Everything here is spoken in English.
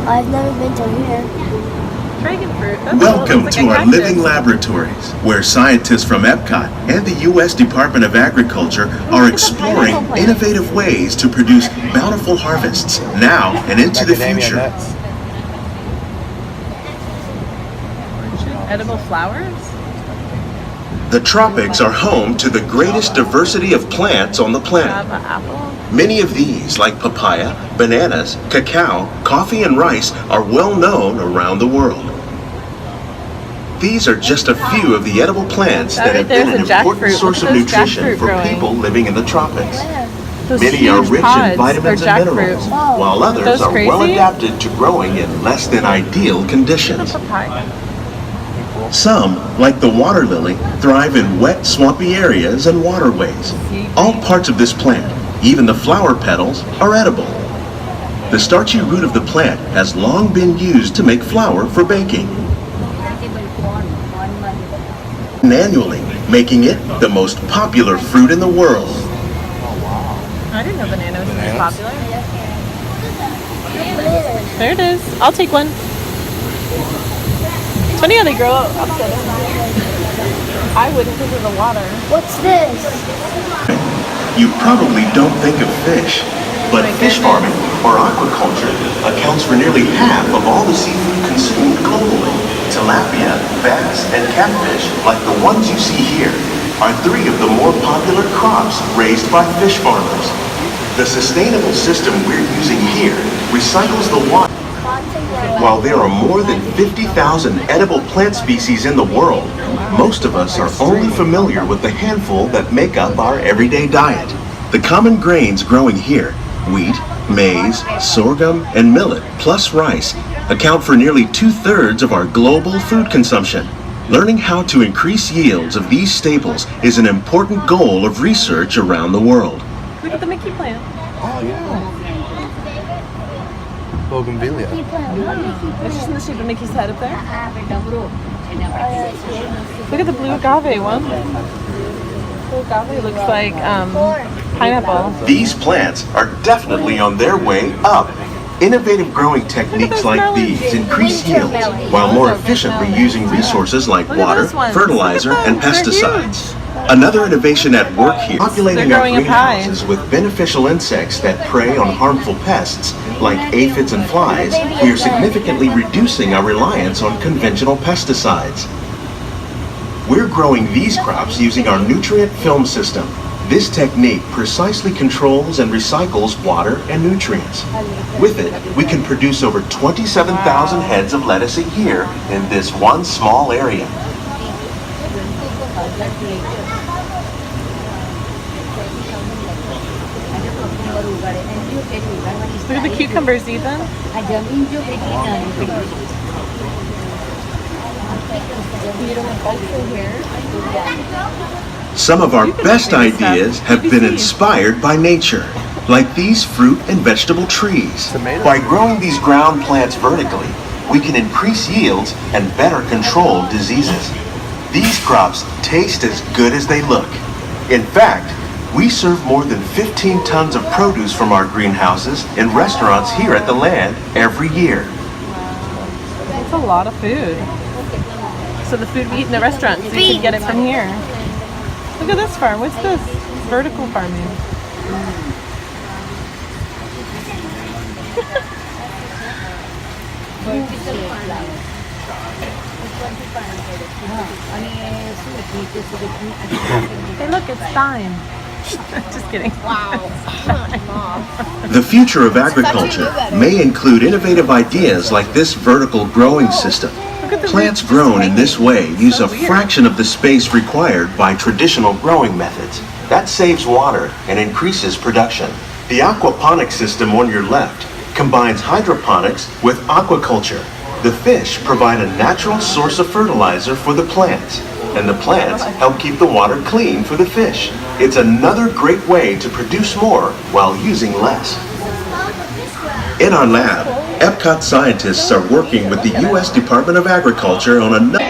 I've never been to here. Dragon fruit. That's Welcome like to a our cactus. living laboratories, where scientists from Epcot and the U.S. Department of Agriculture are exploring innovative ways to produce bountiful harvests now and into the Macadamia future. nuts. Edible flowers? The tropics are home to the greatest diversity of plants on the planet. Java apple? Many of these, like papaya, bananas, cacao, coffee, and rice, are well known around the world. These are just a few of the edible plants that have been an important source of nutrition for people living in the tropics. Many are rich in vitamins and minerals, while others are well adapted to growing in less than ideal conditions. Some, like the water lily, thrive in wet, swampy areas and waterways. All parts of this plant, even the flower petals, are edible. The starchy root of the plant has long been used to make flour for baking. And annually, making it the most popular fruit in the world. I didn't know banana was very popular. There it is. I'll take one. It's funny how they grow up upside down. I wouldn't because of the water. What's this? You probably don't think of fish, but fish farming, or aquaculture, accounts for nearly half of all the seafood consumed globally. Tilapia, bass, and catfish, like the ones you see here, are three of the more popular crops raised by fish farmers. The sustainable system we're using here recycles the water. While there are more than 50,000 edible plant species in the world, most of us are only familiar with the handful that make up our everyday diet. The common grains growing here, wheat, maize, sorghum, and millet, plus rice, account for nearly 2/3 of our global food consumption. Learning how to increase yields of these staples is an important goal of research around the world. Look at the Mickey plant. Oh, yeah. Bougainvillea. It's just in the shape of Mickey's head up there. Look at the blue agave one. Blue agave looks like pineapple. These plants are definitely on their way up. Innovative growing techniques like these increase yields while more efficiently using resources like water, fertilizer, and pesticides. Another innovation at work here, populating our greenhouses with beneficial insects that prey on harmful pests like aphids and flies. We are significantly reducing our reliance on conventional pesticides. We're growing these crops using our nutrient film system. This technique precisely controls and recycles water and nutrients. With it, we can produce over 27,000 heads of lettuce a year in this one small area. Look at the cucumbers, Ethan. Some of our best ideas have been inspired by nature, like these fruit and vegetable trees. By growing these ground plants vertically, we can increase yields and better control diseases. These crops taste as good as they look. In fact, we serve more than 15 tons of produce from our greenhouses in restaurants here at the Land every year. That's a lot of food. So the food we eat in the restaurants, so you can get it from here. Look at this farm. What's this? Vertical farming. Hey, look, it's thyme. Just kidding. Wow. The future of agriculture may include innovative ideas like this vertical growing system. Plants grown in this way use a fraction of the space required by traditional growing methods. That saves water and increases production. The aquaponics system on your left combines hydroponics with aquaculture. The fish provide a natural source of fertilizer for the plants, and the plants help keep the water clean for the fish. It's another great way to produce more while using less. In our lab, Epcot scientists are working with the U.S. Department of Agriculture on another